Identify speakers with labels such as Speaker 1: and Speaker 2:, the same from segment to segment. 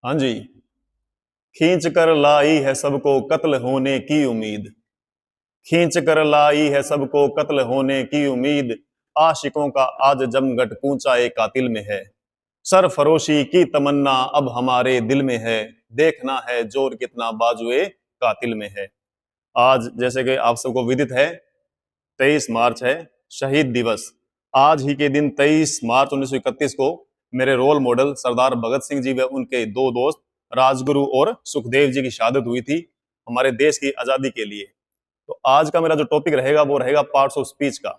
Speaker 1: हाँ जी। खींच कर लाई है सबको कत्ल होने की उम्मीद। खींच कर लाई है सबको कत्ल होने की उम्मीद। आशिकों का आज जमघट कूचा एक कातिल में है। सरफरोशी की तमन्ना अब हमारे दिल में है। देखना है जोर कितना बाजुए कातिल में है। आज जैसे कि आप सबको विदित है, 23 मार्च है, शहीद दिवस। आज ही के दिन 23 मार्च 1931 को मेरे रोल मॉडल सरदार भगत सिंह जी व उनके दो दोस्त राजगुरु और सुखदेव जी की शहादत हुई थी हमारे देश की आजादी के लिए। तो आज का मेरा जो टॉपिक रहेगा वो रहेगा पार्ट्स ऑफ स्पीच का।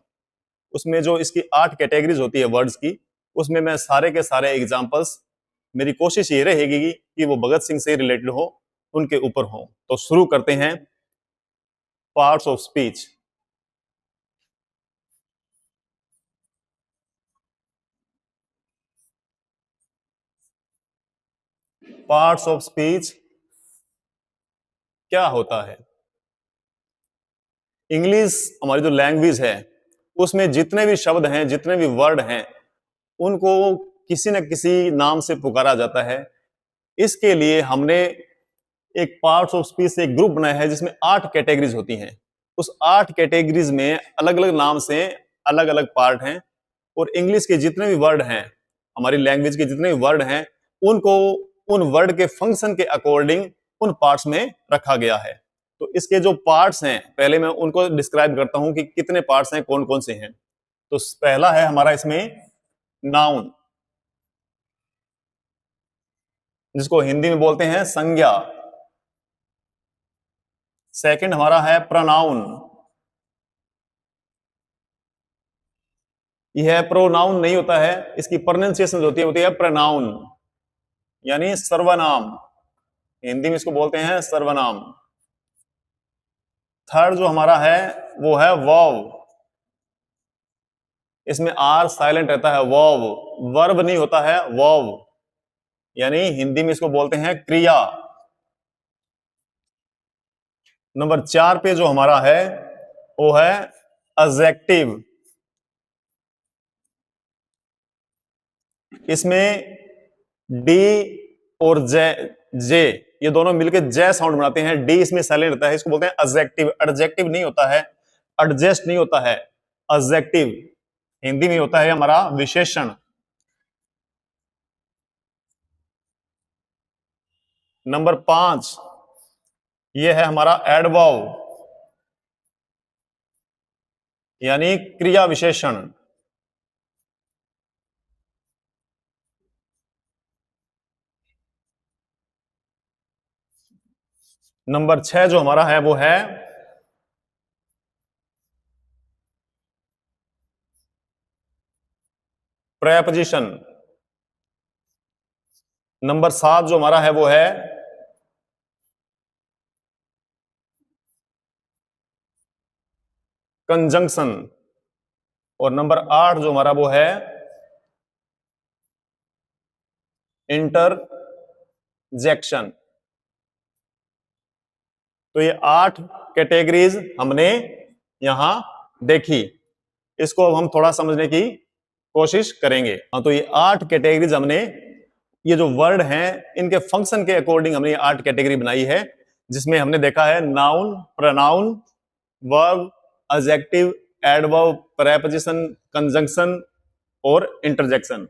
Speaker 1: उसमें जो इसकी 8 कैटेगरीज होती है वर्ड्स की, उसमें मैं सारे के सारे एग्जांपल्स, मेरी कोशिश ये रहेगी कि वो भगत सिंह से रिलेटेड हो, उनके ऊपर हो। तो शुरू करते हैं parts of speech. Parts of speech क्या होता है? इंग्लिश हमारी जो लैंग्वेज है उसमें जितने भी शब्द हैं, जितने भी वर्ड हैं, उनको किसी न किसी नाम से पुकारा जाता है। इसके लिए हमने एक पार्ट्स ऑफ स्पीच से एक ग्रुप बनाया है जिसमें 8 कैटेगरीज होती हैं। उस 8 कैटेगरीज में अलग अलग नाम से अलग अलग पार्ट हैं। और इंग्लिश के जितने भी वर्ड हैं, हमारी लैंग्वेज के जितने भी वर्ड हैं, उनको उन वर्ड के फंक्शन के अकॉर्डिंग उन पार्ट्स में रखा गया है। तो इसके जो पार्ट्स हैं, पहले मैं उनको डिस्क्राइब करता हूं कि कितने पार्ट्स हैं, कौन कौन से हैं। तो पहला है हमारा इसमें नाउन, जिसको हिंदी में बोलते हैं संज्ञा। सेकंड हमारा है प्रोनाउन। यह प्रोनाउन नहीं होता है, इसकी प्रोनाउंसिएशन होती है प्रोनाउन, यानी सर्वनाम। हिंदी में इसको बोलते हैं सर्वनाम। थर्ड जो हमारा है वो है वर्ब। इसमें आर साइलेंट रहता है, वर्ब, वर्ब नहीं होता है, वर्ब, यानी हिंदी में इसको बोलते हैं क्रिया। नंबर 4 पे जो हमारा है वो है एडजेक्टिव। इसमें डी और जे जे ये दोनों मिलकर जे साउंड बनाते हैं। डी इसमें साइलेंट रहता है, इसको बोलते हैं एडजेक्टिव। एडजेक्टिव नहीं होता है, एडजस्ट नहीं होता है, एडजेक्टिव हिंदी में होता है हमारा विशेषण। नंबर 5 ये है हमारा एडवर्ब, यानी क्रिया विशेषण। नंबर 6 जो हमारा है वो है प्रेपोजिशन। नंबर 7 जो हमारा है वो है कंजंक्शन। और नंबर 8 जो हमारा वो है इंटरजेक्शन। तो ये 8 कैटेगरीज हमने यहां देखी। इसको अब हम थोड़ा समझने की कोशिश करेंगे। हाँ, तो ये 8 कैटेगरीज हमने, ये जो वर्ड हैं इनके फंक्शन के अकॉर्डिंग हमने ये 8 कैटेगरी बनाई है, जिसमें हमने देखा है noun, pronoun, verb, adjective, adverb, preposition, conjunction और इंटरजेक्शन।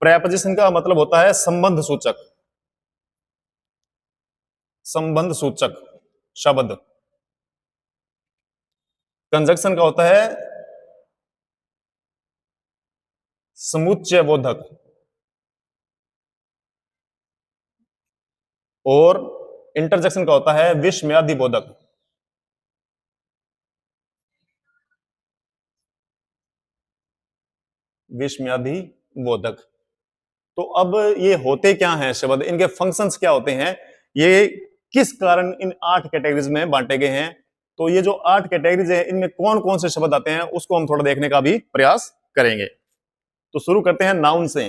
Speaker 1: प्रेपोजिशन का मतलब होता है संबंध सूचक, संबंध सूचक शब्द। कंजंक्शन का होता है समुच्चय बोधक। और इंटरजेक्शन का होता है विस्मयादि बोधक। विस्मयादि बोधक। तो अब ये होते क्या हैं शब्द, इनके फंक्शंस क्या होते हैं, ये किस कारण इन 8 कैटेगरीज में बांटे गए हैं। तो ये जो 8 कैटेगरीज है इनमें कौन कौन से शब्द आते हैं उसको हम थोड़ा देखने का भी प्रयास करेंगे। तो शुरू करते हैं नाउन से।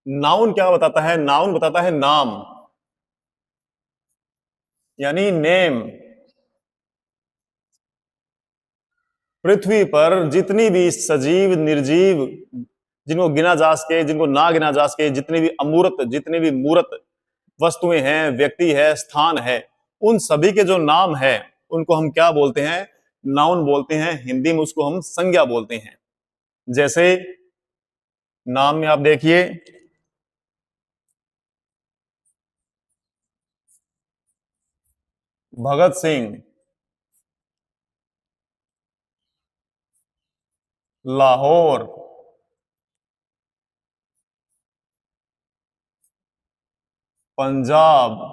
Speaker 1: नाउन क्या बताता है? नाउन बताता है नाम, यानी नेम। पृथ्वी पर जितनी भी सजीव, निर्जीव, जिनको गिना जा सके, जिनको ना गिना जा सके, जितनी भी मूर्त वस्तुएं हैं, व्यक्ति है, स्थान है, उन सभी के जो नाम है उनको हम क्या बोलते हैं? नाउन बोलते हैं। हिंदी में उसको हम संज्ञा बोलते हैं। जैसे नाम में आप देखिए, Bhagat Singh, Lahore, Punjab,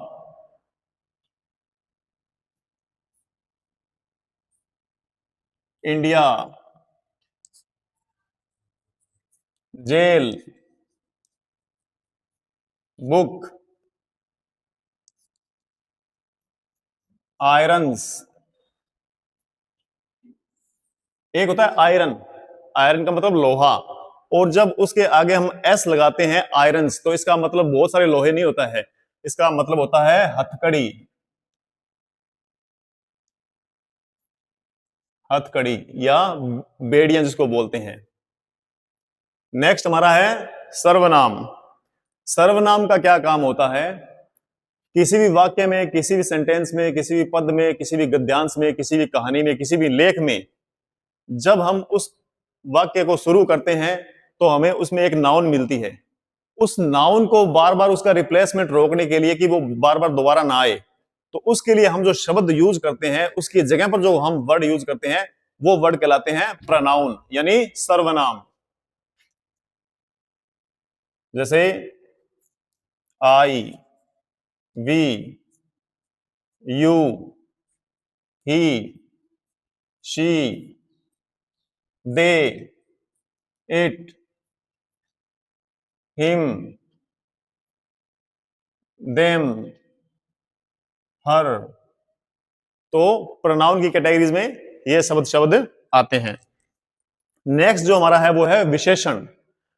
Speaker 1: India, jail, book, irons. एक होता है आयरन, आयरन का मतलब लोहा, और जब उसके आगे हम एस लगाते हैं आयरन्स, तो इसका मतलब बहुत सारे लोहे नहीं होता है, इसका मतलब होता है हथकड़ी, हथकड़ी या बेड़ियां जिसको बोलते हैं। नेक्स्ट हमारा है सर्वनाम। सर्वनाम का क्या काम होता है? किसी भी वाक्य में, किसी भी सेंटेंस में, किसी भी पद में, किसी भी गद्यांश में, किसी भी कहानी में, किसी भी लेख में जब हम उस वाक्य को शुरू करते हैं तो हमें उसमें एक नाउन मिलती है। उस नाउन को बार बार उसका रिप्लेसमेंट रोकने के लिए कि वो बार बार दोबारा ना आए, तो उसके लिए हम जो शब्द यूज करते हैं, उसकी जगह पर जो हम वर्ड यूज करते हैं, वो वर्ड कहलाते हैं प्रोनाउन यानी सर्वनाम। जैसे I, we, you, he, she, they, it, him, them, her. तो प्रोनाउन की कैटेगरीज में ये शब्द आते हैं। नेक्स्ट जो हमारा है वो है विशेषण।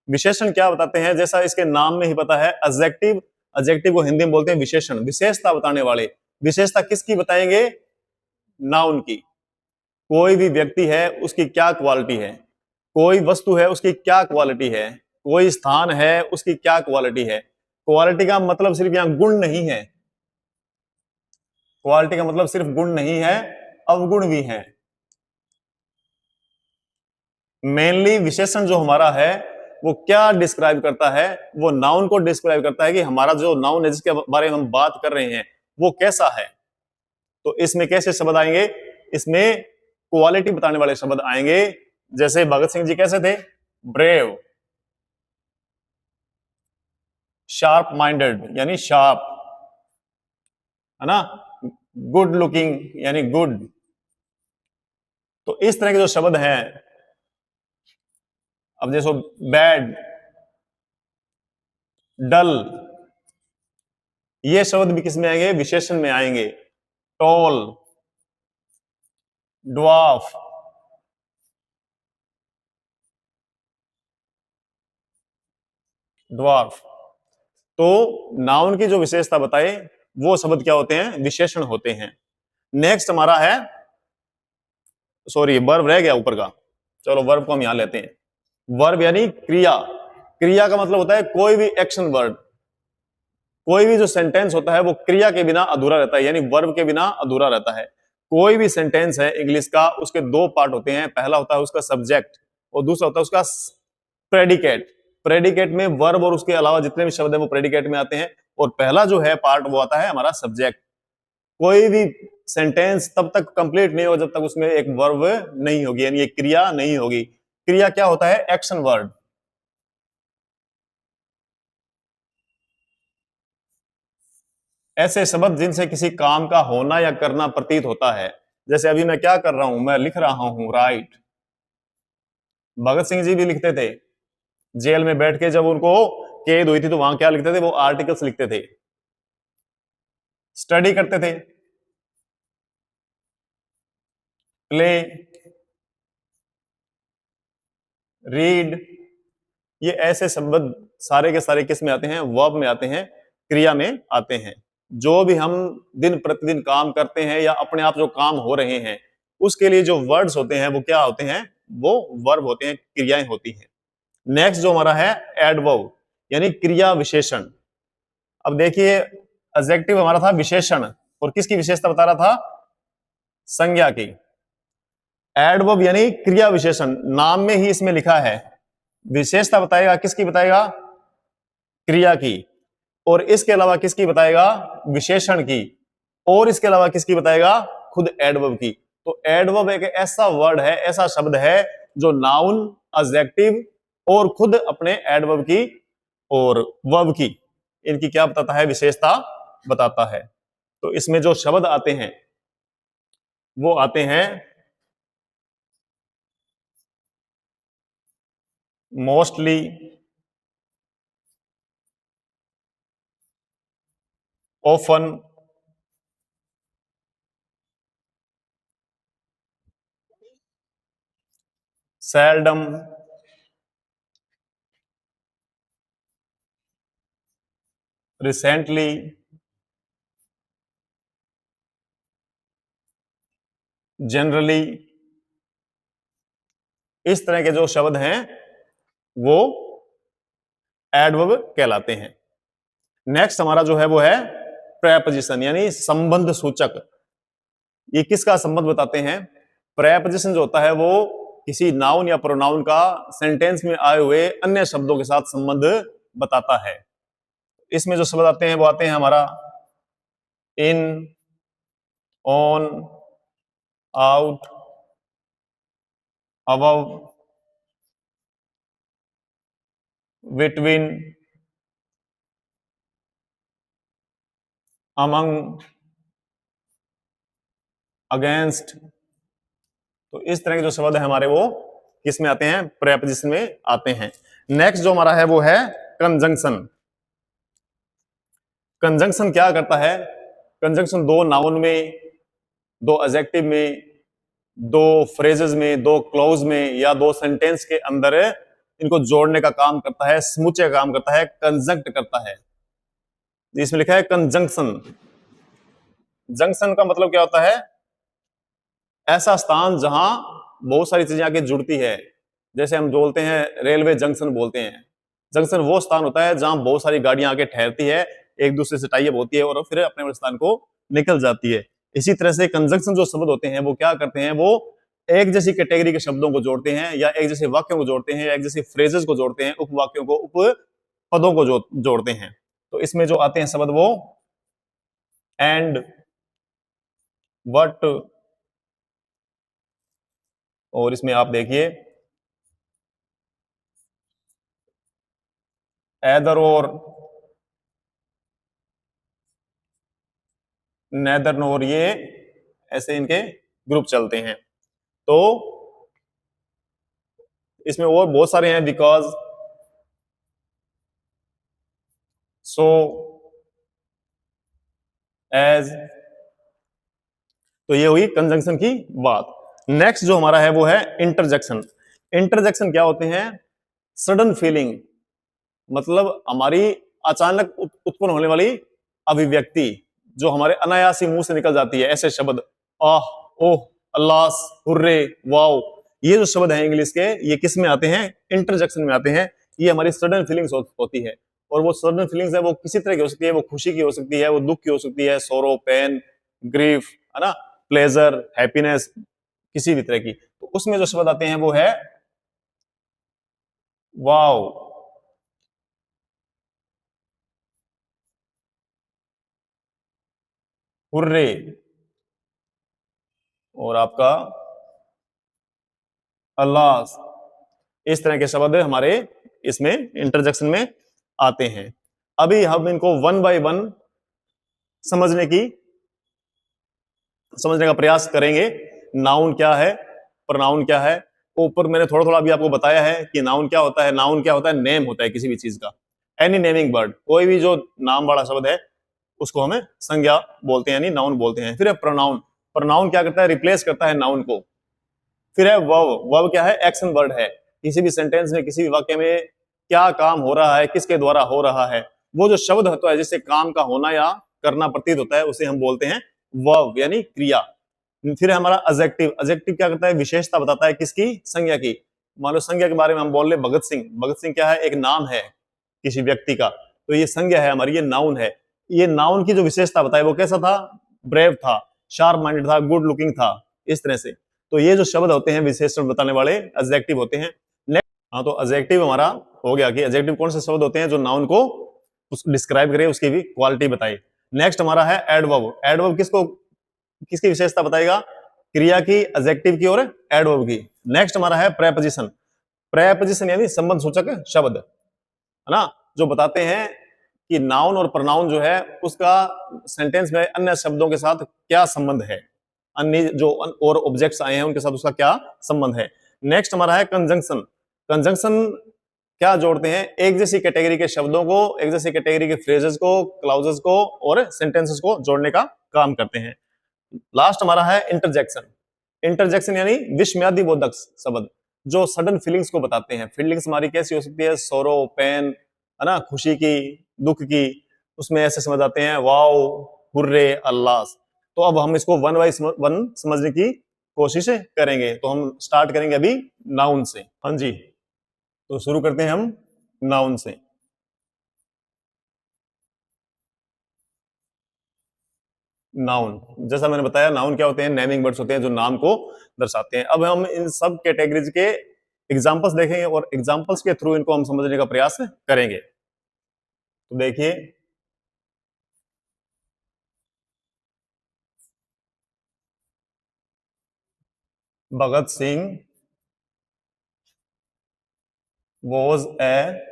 Speaker 1: विशेषण क्या बताते हैं? जैसा इसके नाम में ही पता है, एडजेक्टिव, एडजेक्टिव को हिंदी में बोलते हैं विशेषण, विशेषता बताने वाले। विशेषता किसकी बताएंगे? नाउन की। कोई भी व्यक्ति है उसकी क्या क्वालिटी है, कोई वस्तु है उसकी क्या क्वालिटी है, कोई स्थान है उसकी क्या क्वालिटी है। क्वालिटी का मतलब सिर्फ यहां गुण नहीं है, क्वालिटी का मतलब सिर्फ गुण नहीं है, अवगुण भी है। मेनली विशेषण जो हमारा है वो क्या डिस्क्राइब करता है? वो नाउन को डिस्क्राइब करता है कि हमारा जो नाउन है जिसके बारे में हम बात कर रहे हैं वो कैसा है। तो इसमें कैसे शब्द आएंगे? इसमें क्वालिटी बताने वाले शब्द आएंगे। जैसे भगत सिंह जी कैसे थे? ब्रेव, शार्प माइंडेड यानी शार्प, है ना, गुड लुकिंग यानी गुड। तो इस तरह के जो शब्द हैं, अब जैसे बैड, डल, ये शब्द भी किस में आएंगे? विशेषण में आएंगे। Tall, dwarf, dwarf. तो नाउन की जो विशेषता बताए वो शब्द क्या होते हैं? विशेषण होते हैं। नेक्स्ट हमारा है, सॉरी वर्ब रह गया ऊपर का, चलो वर्ब को हम यहां लेते हैं। वर्ब यानी क्रिया। क्रिया का मतलब होता है कोई भी एक्शन वर्ड, कोई भी जो सेंटेंस होता है वो क्रिया के बिना अधूरा रहता है, यानी वर्ब के बिना अधूरा रहता है। कोई भी सेंटेंस है इंग्लिश का, उसके दो पार्ट होते हैं। पहला होता है उसका सब्जेक्ट और दूसरा होता है उसका प्रेडिकेट। प्रेडिकेट में वर्ब और उसके अलावा जितने भी शब्द हैं वो प्रेडिकेट में आते हैं, और पहला जो है पार्ट वो आता है हमारा सब्जेक्ट। कोई भी सेंटेंस तब तक कंप्लीट नहीं होगा जब तक उसमें एक वर्ब नहीं होगी, यानी एक क्रिया नहीं होगी। क्रिया क्या होता है? Action word. ऐसे शब्द जिनसे किसी काम का होना या करना प्रतीत होता है। जैसे अभी मैं क्या कर रहा हूं? मैं लिख रहा हूं, राइट। भगत सिंह जी भी लिखते थे, जेल में बैठ के जब उनको कैद हुई थी तो वहां क्या लिखते थे? वो आर्टिकल्स लिखते थे। स्टडी करते थे, प्ले, रीड। ये ऐसे शब्द सारे के सारे किस में आते हैं? वर्ब में आते हैं, क्रिया में आते हैं। जो भी हम दिन प्रतिदिन काम करते हैं या अपने आप जो काम हो रहे हैं उसके लिए जो वर्ड्स होते हैं वो क्या होते हैं? वो वर्ब होते हैं, क्रियाएं होती हैं। नेक्स्ट जो हमारा है एडवर्ब यानी क्रिया विशेषण। अब देखिए एडजेक्टिव हमारा था विशेषण और किसकी विशेषता बता रहा था? संज्ञा की। एडवर्ब यानी क्रिया विशेषण, नाम में ही इसमें लिखा है विशेषता बताएगा, किसकी बताएगा? क्रिया की। और इसके अलावा किसकी बताएगा? विशेषण की। और इसके अलावा किसकी बताएगा? खुद एडवर्ब की। तो एडवर्ब एक ऐसा वर्ड है, ऐसा शब्द है जो नाउन, एडजेक्टिव और खुद अपने एडवर्ब की और वर्ब की, इनकी क्या बताता है? विशेषता बताता है। तो इसमें जो शब्द आते हैं वो आते हैं mostly, often, seldom, recently, generally, इस तरह के जो शब्द हैं वो एडवर्ब कहलाते हैं। नेक्स्ट हमारा जो है वो है प्रेपोजिशन यानी संबंध सूचक। ये किसका संबंध बताते हैं? प्रेपोजिशन जो होता है वो किसी नाउन या प्रोनाउन का सेंटेंस में आए हुए अन्य शब्दों के साथ संबंध बताता है। इसमें जो शब्द आते हैं वो आते हैं हमारा in, on, out, above, between, among, against. तो इस तरह के जो शब्द है हमारे वो किस में आते हैं? प्रेपोजिशन में आते हैं। नेक्स्ट जो हमारा है वो है कंजंक्शन। कंजंक्शन क्या करता है? कंजंक्शन दो नाउन में, दो एडजेक्टिव में, दो फ्रेजेस में, दो क्लॉज में या दो सेंटेंस के अंदर इनको जोड़ने का काम करता है, समूचे का काम करता है, कंजंक्ट करता है। इसमें लिखा है कंजंक्शन। जंक्शन का मतलब क्या होता है? ऐसा स्थान जहां बहुत सारी चीजें आके जुड़ती है। जैसे हम बोलते हैं रेलवे जंक्शन बोलते हैं। जंक्शन वो स्थान होता है जहां बहुत सारी गाड़ियां आके ठहरती है, एक दूसरे से टाई अप होती है और फिर अपने स्थान को निकल जाती है। इसी तरह से कंजंक्शन जो शब्द होते हैं वो क्या करते हैं? वो एक जैसी कैटेगरी के शब्दों को जोड़ते हैं या एक जैसे वाक्यों को जोड़ते हैं या एक जैसे फ्रेजेस को जोड़ते हैं, उपवाक्यों को, उप पदों को जोड़ते हैं। तो इसमें जो आते हैं शब्द वो एंड, बट, और इसमें आप देखिए एदर और, नेदर नोर, ये ऐसे इनके ग्रुप चलते हैं। तो इसमें और बहुत सारे हैं, बिकॉज, सो, एज। तो ये हुई कंजंक्शन की बात। नेक्स्ट जो हमारा है वो है इंटरजेक्शन। इंटरजेक्शन क्या होते हैं? सडन फीलिंग, मतलब हमारी अचानक उत्पन्न होने वाली अभिव्यक्ति जो हमारे अनायास ही मुंह से निकल जाती है। ऐसे शब्द आह, ओह, अल्लाह, हुर्रे, वाओ, ये जो शब्द हैं इंग्लिश के, ये किस में आते हैं? इंटरजेक्शन में आते हैं। ये हमारी सडन फीलिंग्स होती है। और वो सडन फीलिंग्स है वो किसी तरह की हो सकती है, वो खुशी की हो सकती है, वो दुख की हो सकती है, सोरो, पेन, ग्रीफ, है ना, प्लेजर, हैप्पीनेस, किसी भी तरह की। तो उसमें जो शब्द आते हैं वो है वाओ, हुर्रे, और आपका अल्लाह। इस तरह के शब्द हमारे इसमें इंटरजेक्शन में आते हैं। अभी हम इनको वन बाय वन समझने का प्रयास करेंगे। नाउन क्या है, प्रोनाउन क्या है। ऊपर मैंने थोड़ा थोड़ा अभी आपको बताया है कि नाउन क्या होता है। नाउन क्या होता है? नेम होता है किसी भी चीज का। एनी नेमिंग वर्ड, कोई भी जो नाम वाला शब्द है उसको हमें संज्ञा बोलते हैं, यानी नाउन बोलते हैं। फिर है प्रोनाउन। प्रोनाउन क्या करता है? रिप्लेस करता है नाउन को। फिर है वर्ब। वर्ब क्या है? एक्शन वर्ड है। किसी भी सेंटेंस में, किसी भी वाक्य में क्या काम हो रहा है, किसके द्वारा हो रहा है, वो जो शब्द होता है जिससे काम का होना या करना प्रतीत होता है, उसे हम बोलते हैं वर्ब यानी क्रिया। फिर है हमारा एडजेक्टिव। एडजेक्टिव क्या करता है? विशेषता बताता है, किसकी? संज्ञा की। मान लो संज्ञा के बारे में हम बोल रहे भगत सिंह, भगत सिंह क्या है, एक नाम है किसी व्यक्ति का, तो ये संज्ञा है हमारी, ये नाउन है। ये नाउन की जो विशेषता बताए वो कैसा था, ब्रेव था, शार्प माइंडेड था, गुड लुकिंग था, इस तरह से। तो ये जो शब्द होते हैं विशेषण बताने वाले एडजेक्टिव होते हैं। हाँ, तो एडजेक्टिव हमारा हो गया कि एडजेक्टिव कौन से शब्द होते हैं जो नाउन को डिस्क्राइब करे, उसकी भी क्वालिटी बताए। नेक्स्ट हमारा है एडवर्ब। एडवर्ब किसको, किसकी विशेषता बताएगा, क्रिया की, एडजेक्टिव की और एडवर्ब की। नेक्स्ट हमारा है प्रेपोजिशन। प्रेपोजिशन यानी संबंध सूचक शब्द, है ना, जो बताते हैं कि नाउन और प्रोनाउन जो है उसका सेंटेंस में अन्य शब्दों के साथ क्या संबंध है, अन्य जो और ऑब्जेक्ट्स आए हैं उनके साथ उसका क्या संबंध है। नेक्स्ट हमारा है कंजंक्शन। कंजंक्शन क्या जोड़ते हैं, एक जैसी कैटेगरी के शब्दों को, एक जैसी कैटेगरी के फ्रेजेस को, क्लाउजेस को और सेंटेंसेस को जोड़ने का काम करते हैं। लास्ट हमारा है इंटरजेक्शन। इंटरजेक्शन यानी विस्मयादि बोधक शब्द, जो सडन फीलिंग्स को बताते हैं। फीलिंग्स हमारी कैसी हो सकती है, सोरो, पेन, है ना, खुशी की, दुख की, उसमें ऐसे समझ आते हैं, वाओ, हुर्रे, अल्लाह। तो अब हम इसको वन बाय वन समझने की कोशिश करेंगे। तो हम स्टार्ट करेंगे अभी नाउन से। हाँ जी, तो शुरू करते हैं हम नाउन से। नाउन, जैसा मैंने बताया, नाउन क्या होते हैं, नेमिंग वर्ड्स होते हैं जो नाम को दर्शाते हैं। अब हम इन सब कैटेगरीज के एग्जांपल्स देखेंगे और एग्जांपल्स के थ्रू इनको हम समझने का प्रयास करेंगे। तो देखिए, Bhagat Singh was A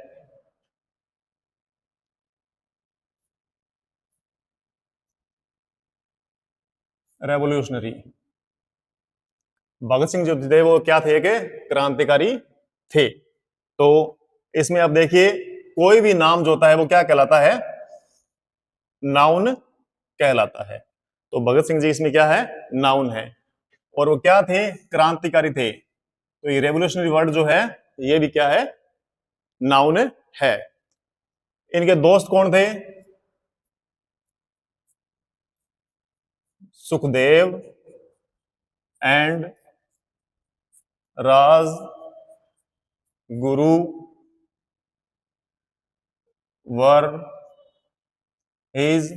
Speaker 1: revolutionary. Bhagat Singh जो थे वो क्या थे, कि क्रांतिकारी थे। तो इसमें अब देखिए, कोई भी नाम जो होता है वो क्या कहलाता है, नाउन कहलाता है। तो भगत सिंह जी इसमें क्या है, नाउन है। और वो क्या थे, क्रांतिकारी थे। तो ये रेवोल्यूशनरी वर्ड जो है ये भी क्या है, नाउन है। इनके दोस्त कौन थे, Sukhdev and Rajguru were his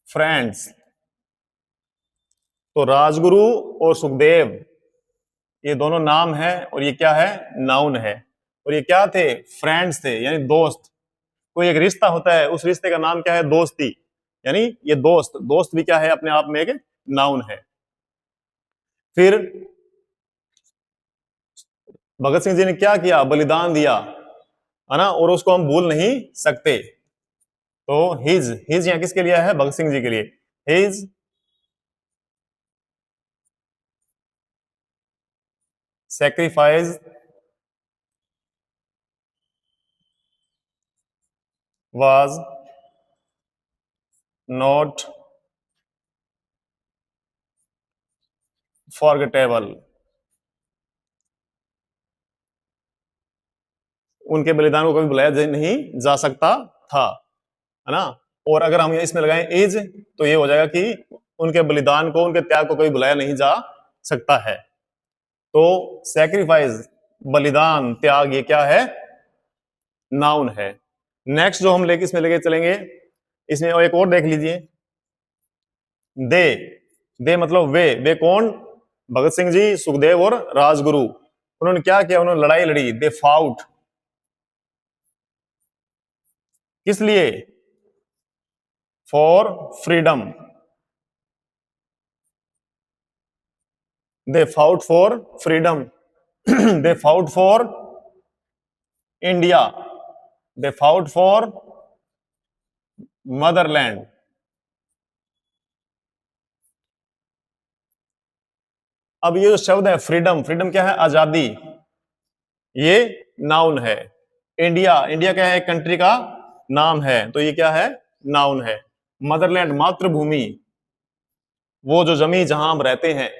Speaker 1: friends. तो राजगुरु और सुखदेव ये दोनों नाम है और ये क्या है, नाउन है। और ये क्या थे, फ्रेंड्स थे, यानी दोस्त। कोई एक रिश्ता होता है, उस रिश्ते का नाम क्या है, दोस्ती, यानी ये दोस्त, दोस्त भी क्या है, अपने आप में एक नाउन है। फिर भगत सिंह जी ने क्या किया, बलिदान दिया, है ना, और उसको हम भूल नहीं सकते। तो हिज, हिज यहां किसके लिए है, भगत सिंह जी के लिए। His sacrifice was not forgettable। उनके बलिदान को कभी भुलाया नहीं जा सकता था, है ना। और अगर हम इसमें लगाएं एज, तो ये हो जाएगा कि उनके बलिदान को, उनके त्याग को कभी भुलाया नहीं जा सकता है। तो सैक्रिफाइस, बलिदान, त्याग, ये क्या है, नाउन है। नेक्स्ट जो हम लेके इसमें लेके चलेंगे, इसमें एक और देख लीजिए, दे। दे मतलब वे कौन, भगत सिंह जी, सुखदेव और राजगुरु। उन्होंने क्या किया, उन्होंने लड़ाई लड़ी, दे फाउट। किस लिए, for freedom. They fought for freedom. They fought for India. They fought for Motherland. अब ये जो शब्द है फ्रीडम, फ्रीडम क्या है, आजादी, ये नाउन है। इंडिया, इंडिया क्या है, एक कंट्री का नाम है, तो ये क्या है, नाउन है। मदरलैंड, मातृभूमि, वो जो जमीन जहां हम रहते हैं,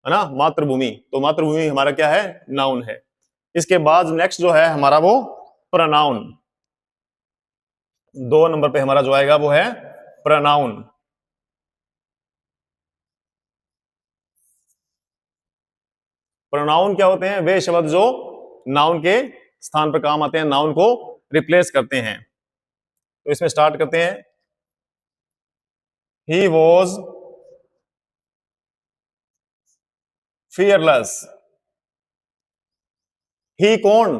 Speaker 1: है ना, मातृभूमि। तो मातृभूमि हमारा क्या है, नाउन है। इसके बाद नेक्स्ट जो है हमारा वो प्रोनाउन। 2 नंबर पे हमारा जो आएगा वो है प्रोनाउन। प्रोनाउन क्या होते हैं? वे शब्द जो नाउन के स्थान पर काम आते हैं, नाउन को रिप्लेस करते हैं। तो इसमें स्टार्ट करते हैं। He was fearless. ही कौन?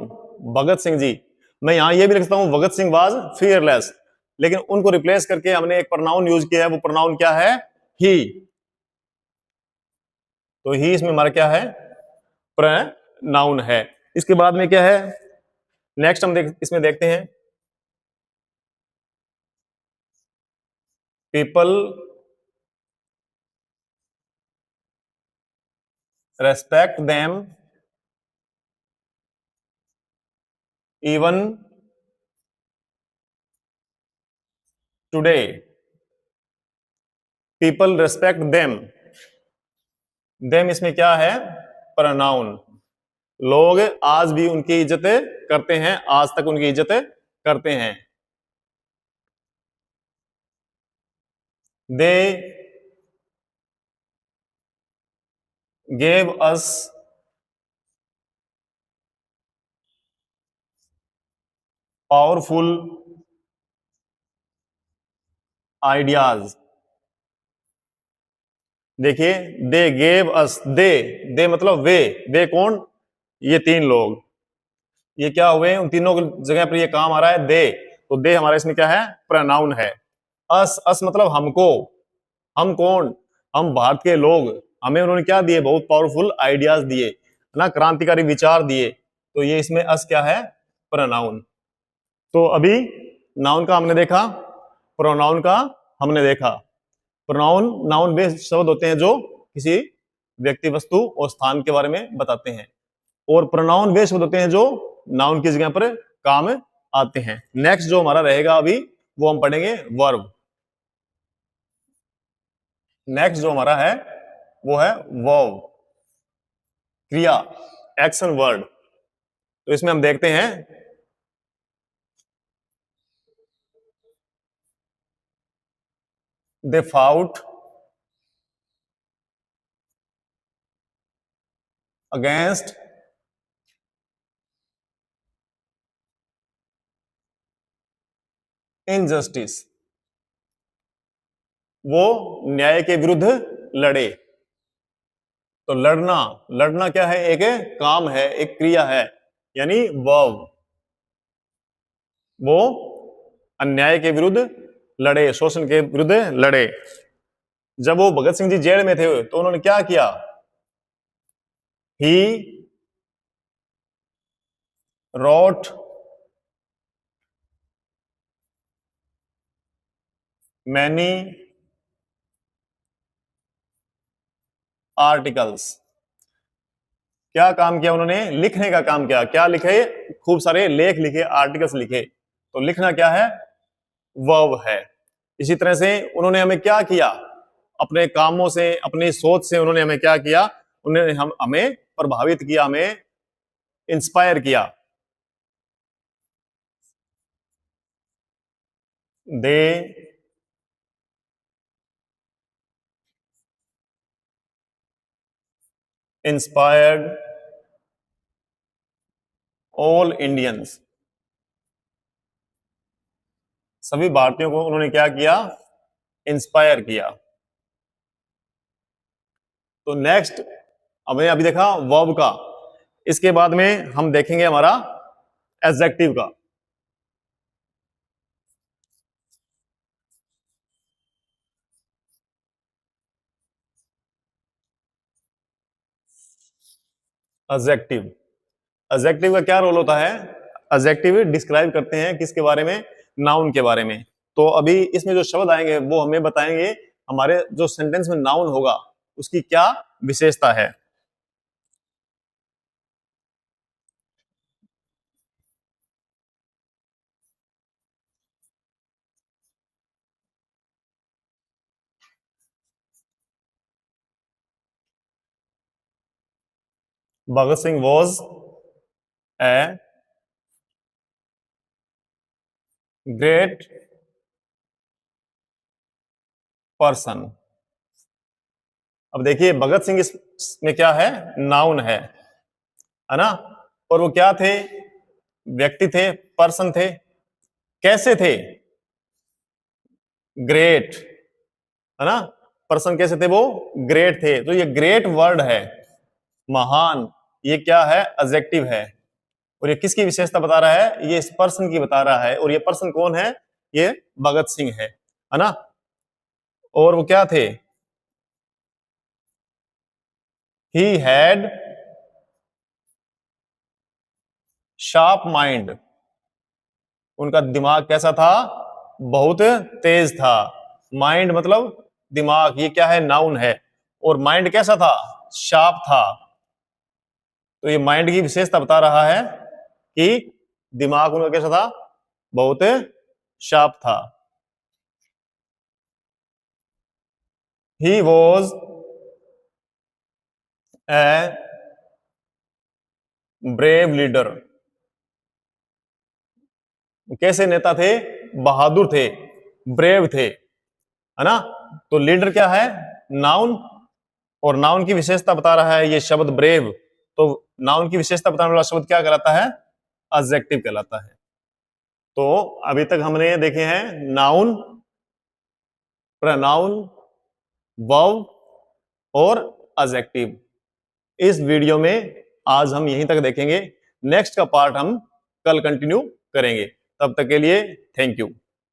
Speaker 1: भगत सिंह जी। मैं यहां ये भी लिखता हूं भगत सिंह वाज फियरलेस, लेकिन उनको रिप्लेस करके हमने एक प्रोनाउन यूज किया है। वो प्रोनाउन क्या है? ही। तो ही इसमें हमारा क्या है? प्रोनाउन है। इसके बाद में क्या है? नेक्स्ट हम इसमें देखते हैं, people respect them even today. People respect them. Them इसमें क्या है? प्रोनाउन। लोग आज भी उनकी इज्जत करते हैं, आज तक उनकी इज्जत करते हैं। They gave us powerful ideas. देखिए, दे गेव अस, दे मतलब वे कौन? ये तीन लोग। ये क्या हुए? उन तीनों जगह पर ये काम आ रहा है दे। तो दे हमारा इसमें क्या है? प्रोनाउन है। अस मतलब हमको। हम कौन? हम भारत के लोग। हमें उन्होंने क्या दिए? बहुत पावरफुल आइडियाज दिए ना, क्रांतिकारी विचार दिए। तो ये इसमें अस क्या है? प्रोनाउन। तो अभी नाउन का हमने देखा, प्रोनाउन का हमने देखा। प्रोनाउन नाउन बेस्ड शब्द होते हैं जो किसी व्यक्ति, वस्तु और स्थान के बारे में बताते हैं, और प्रोनाउन बेस्ड शब्द होते हैं जो नाउन की जगह पर काम आते हैं। नेक्स्ट जो हमारा रहेगा अभी, वो हम पढ़ेंगे वर्ब। नेक्स्ट जो हमारा है वो है वर्ब, क्रिया, एक्शन वर्ड। तो इसमें हम देखते हैं, दे फाउट अगेंस्ट इनजस्टिस। वो न्याय के विरुद्ध लड़े। तो लड़ना, लड़ना क्या है? एक काम है, एक क्रिया है, यानी वर्ब। वो अन्याय के विरुद्ध लड़े, शोषण के विरुद्ध लड़े। जब वो भगत सिंह जी जेल में थे तो उन्होंने क्या किया? He wrote many articles. क्या काम किया उन्होंने? लिखने का काम किया। क्या लिखे? खूब सारे लेख लिखे, आर्टिकल्स लिखे। तो लिखना क्या है? वर्ब है। इसी तरह से उन्होंने हमें क्या किया? अपने कामों से, अपनी सोच से उन्होंने हमें क्या किया? उन्होंने हमें प्रभावित किया, हमें इंस्पायर किया। दे इंस्पायर्ड ऑल इंडियंस। सभी भारतीयों को उन्होंने क्या किया? इंस्पायर किया। तो नेक्स्ट हमने अभी देखा वर्ब का। इसके बाद में हम देखेंगे हमारा एडजेक्टिव का। एडजेक्टिव, एडजेक्टिव का क्या रोल होता है? एडजेक्टिव डिस्क्राइब करते हैं किसके बारे में? नाउन के बारे में। तो अभी इसमें जो शब्द आएंगे वो हमें बताएंगे हमारे जो सेंटेंस में नाउन होगा उसकी क्या विशेषता है। Bhagat Singh was a great person. अब देखिए भगत सिंह इसमें क्या है? नाउन है। है ना। और वो क्या थे? व्यक्ति थे, पर्सन थे। कैसे थे? ग्रेट, है ना। पर्सन कैसे थे? वो ग्रेट थे। तो ये ग्रेट वर्ड है, महान, ये क्या है? एडजेक्टिव है। और ये किसकी विशेषता बता रहा है? ये इस पर्सन की बता रहा है। और ये पर्सन कौन है? ये भगत सिंह है ना। और वो क्या थे? He had sharp mind. उनका दिमाग कैसा था? बहुत तेज था। माइंड मतलब दिमाग, ये क्या है? नाउन है। और माइंड कैसा था? शार्प था। तो ये माइंड की विशेषता बता रहा है कि दिमाग उनका कैसा था? बहुत शार्प था। He was a brave leader. कैसे नेता थे? बहादुर थे, ब्रेव थे, है ना। तो लीडर क्या है? नाउन। और नाउन की विशेषता बता रहा है ये शब्द ब्रेव। तो नाउन की विशेषता बताने वाला शब्द क्या कहलाता है? एडजेक्टिव कहलाता है। तो अभी तक हमने देखे हैं नाउन, प्रोनाउन, वर्ब और एडजेक्टिव। इस वीडियो में आज हम यहीं तक देखेंगे। नेक्स्ट का पार्ट हम कल कंटिन्यू करेंगे। तब तक के लिए थैंक यू।